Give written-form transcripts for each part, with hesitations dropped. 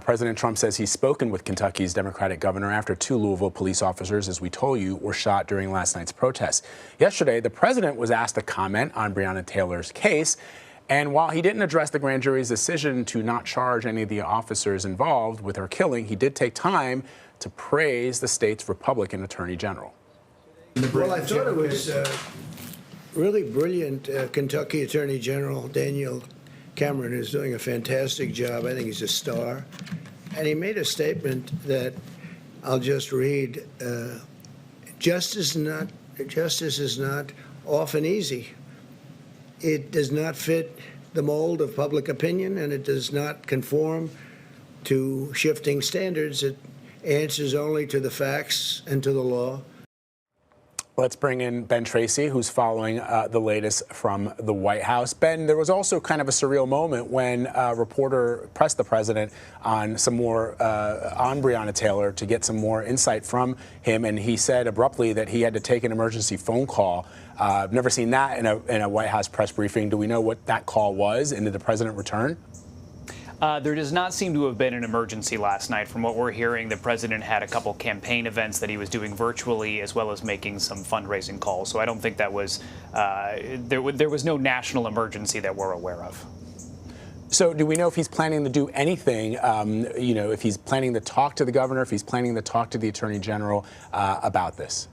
President Trump says he's spoken with Kentucky's Democratic governor after 2 Louisville police officers, as we told you, were shot during last night's protests. Yesterday, the president was asked to comment on Breonna Taylor's case. And while he didn't address the grand jury's decision to not charge any of the officers involved with her killing, he did take time to praise the state's Republican attorney general. Well, I thought it was really brilliant. Kentucky Attorney General Daniel Cameron is doing a fantastic job. I think he's a star. And he made a statement that I'll just read. Justice is not often easy. It does not fit the mold of public opinion, and it does not conform to shifting standards. It answers only to the facts and to the law. Let's bring in Ben Tracy, who's following the latest from the White House. Ben, there was also kind of a surreal moment when a reporter pressed the president on some more on Breonna Taylor to get some more insight from him, and he said abruptly that he had to take an emergency phone call. I've never seen that in a White House press briefing. Do we know what that call was, and did the president return? There does not seem to have been an emergency last night. From what we're hearing, the president had a couple campaign events that he was doing virtually, as well as making some fundraising calls. So I don't think that was there was no national emergency that we're aware of. So do we know if he's planning to do anything, if he's planning to talk to the governor, if he's planning to talk to the attorney general about this?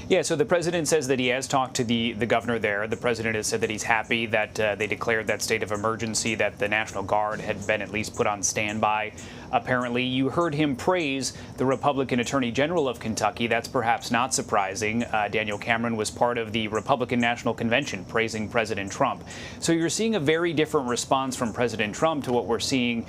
Yeah, so the president says that he has talked to the governor there. The president has said that he's happy that they declared that state of emergency, that the National Guard had been at least put on standby. Apparently, you heard him praise the Republican Attorney General of Kentucky. That's perhaps not surprising. Daniel Cameron was part of the Republican National Convention praising President Trump. So you're seeing a very different response from President Trump to what we're seeing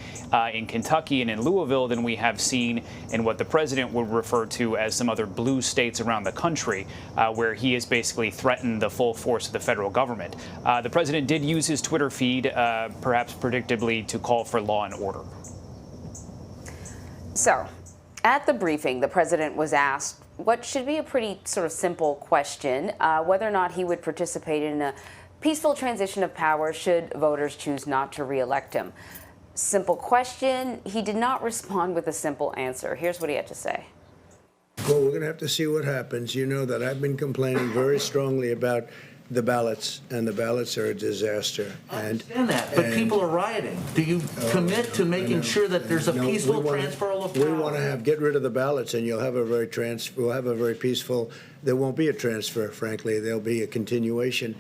in Kentucky and in Louisville than we have seen in what the president would refer to as some other blue states around the country, where he has basically threatened the full force of the federal government. The president did use his Twitter feed, perhaps predictably, to call for law and order. So, at the briefing, the president was asked what should be a pretty sort of simple question, whether or not he would participate in a peaceful transition of power should voters choose not to re-elect him. Simple question. He did not respond with a simple answer. Here's what he had to say. Well, we're going to have to see what happens. You know that I've been complaining very strongly about the ballots, and the ballots are a disaster. I understand that, but people are rioting. Do you commit to making sure that there's a peaceful transfer of power? We want to get rid of the ballots, and we'll have a very peaceful. There won't be a transfer, frankly. There'll be a continuation.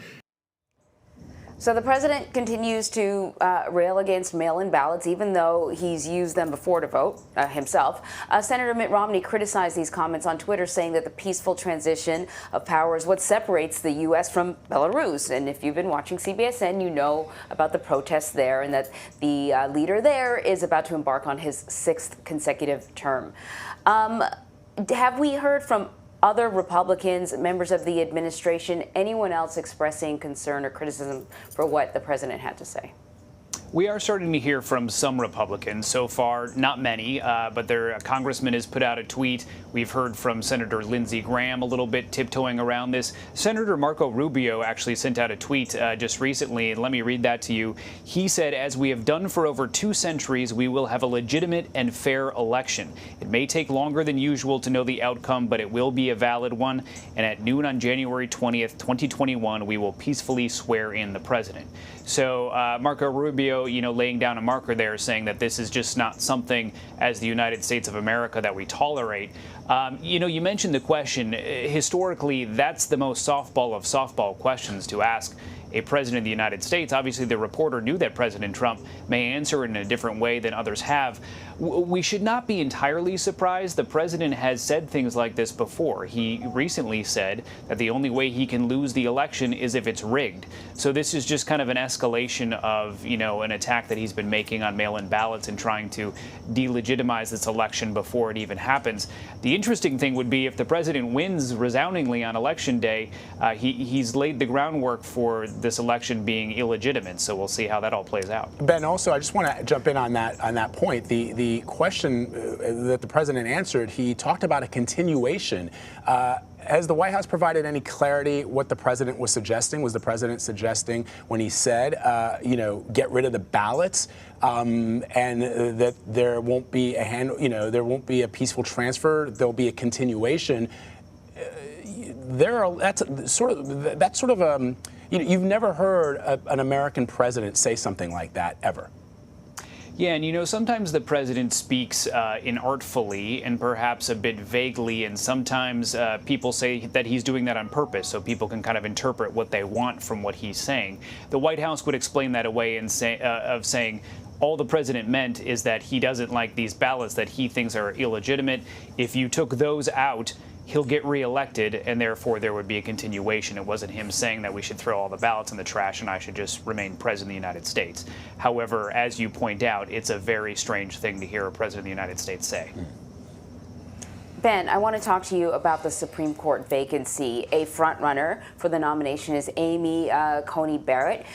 So the president continues to rail against mail-in ballots, even though he's used them before to vote himself. Senator Mitt Romney criticized these comments on Twitter, saying that the peaceful transition of power is what separates the U.S. from Belarus. And if you've been watching CBSN, you know about the protests there and that the leader there is about to embark on his 6th consecutive term. Have we heard from other Republicans, members of the administration, anyone else expressing concern or criticism for what the president had to say? We are starting to hear from some Republicans. So far, not many, but their congressman has put out a tweet. We've heard from Senator Lindsey Graham a little bit tiptoeing around this. Senator Marco Rubio actually sent out a tweet just recently, and let me read that to you. He said, "As we have done for over 2 centuries, we will have a legitimate and fair election. It may take longer than usual to know the outcome, but it will be a valid one. And at noon on January 20th, 2021, we will peacefully swear in the president." So Marco Rubio, laying down a marker there, saying that this is just not something as the United States of America that we tolerate. You mentioned the question. Historically, that's the most softball of softball questions to ask a president of the United States. Obviously, the reporter knew that President Trump may answer in a different way than others have. We should not be entirely surprised. The president has said things like this before. He recently said that the only way he can lose the election is if it's rigged. So this is just kind of an escalation of, an attack that he's been making on mail-in ballots and trying to delegitimize this election before it even happens. The interesting thing would be if the president wins resoundingly on Election Day, he's laid the groundwork for this election being illegitimate. So we'll see how that all plays out. Ben, also, I just want to jump in on that point. The question that the president answered, he talked about a continuation. Has the White House provided any clarity what the president was suggesting? Was the president suggesting when he said, get rid of the ballots, and that there won't be there won't be a peaceful transfer, there'll be a continuation? That's sort of you've never heard an American president say something like that ever. Yeah, and sometimes the president speaks inartfully and perhaps a bit vaguely, and sometimes people say that he's doing that on purpose so people can kind of interpret what they want from what he's saying. The White House would explain that away and saying all the president meant is that he doesn't like these ballots that he thinks are illegitimate. If you took those out, he'll get reelected, and therefore there would be a continuation. It wasn't him saying that we should throw all the ballots in the trash and I should just remain president of the United States. However, as you point out, it's a very strange thing to hear a president of the United States say. Ben, I want to talk to you about the Supreme Court vacancy. A front-runner for the nomination is Amy Coney Barrett.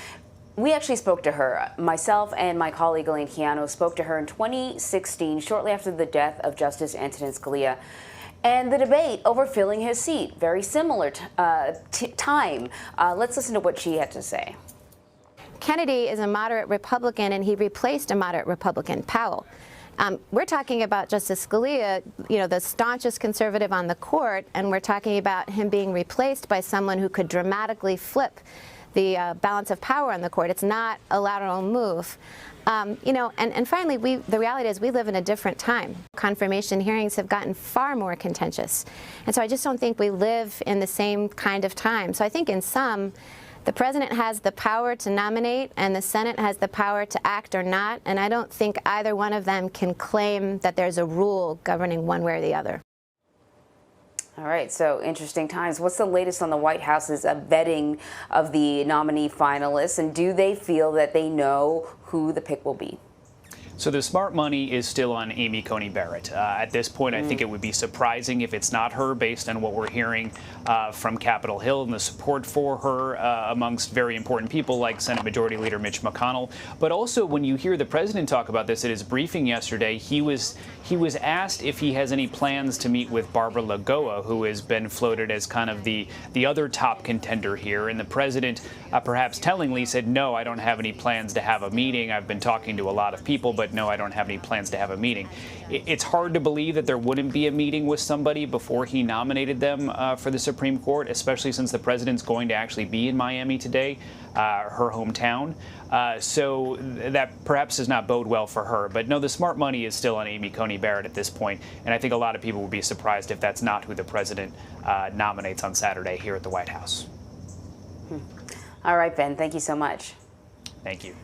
We actually spoke to her. Myself and my colleague Elaine Keano spoke to her in 2016, shortly after the death of Justice Antonin Scalia. And the debate over filling his seat, very similar time. Let's listen to what she had to say. Kennedy is a moderate Republican, and he replaced a moderate Republican, Powell. We're talking about Justice Scalia, the staunchest conservative on the court, and we're talking about him being replaced by someone who could dramatically flip the balance of power on the court. It's not a lateral move. And finally, the reality is we live in a different time. Confirmation hearings have gotten far more contentious. And so I just don't think we live in the same kind of time. So I think in sum, the president has the power to nominate and the Senate has the power to act or not. And I don't think either one of them can claim that there's a rule governing one way or the other. All right, so interesting times. What's the latest on the White House's vetting of the nominee finalists, and do they feel that they know who the pick will be? So the smart money is still on Amy Coney Barrett. At this point, I think it would be surprising if it's not her, based on what we're hearing from Capitol Hill and the support for her amongst very important people like Senate Majority Leader Mitch McConnell. But also, when you hear the president talk about this at his briefing yesterday, he was asked if he has any plans to meet with Barbara Lagoa, who has been floated as kind of the other top contender here. And the president, perhaps tellingly, said, no, I don't have any plans to have a meeting. I've been talking to a lot of people, but no, I don't have any plans to have a meeting. It's hard to believe that there wouldn't be a meeting with somebody before he nominated them for the Supreme Court, especially since the president's going to actually be in Miami today, her hometown. So that perhaps does not bode well for her. But no, the smart money is still on Amy Coney Barrett at this point, and I think a lot of people would be surprised if that's not who the president nominates on Saturday here at the White House. All right, Ben, thank you so much. Thank you.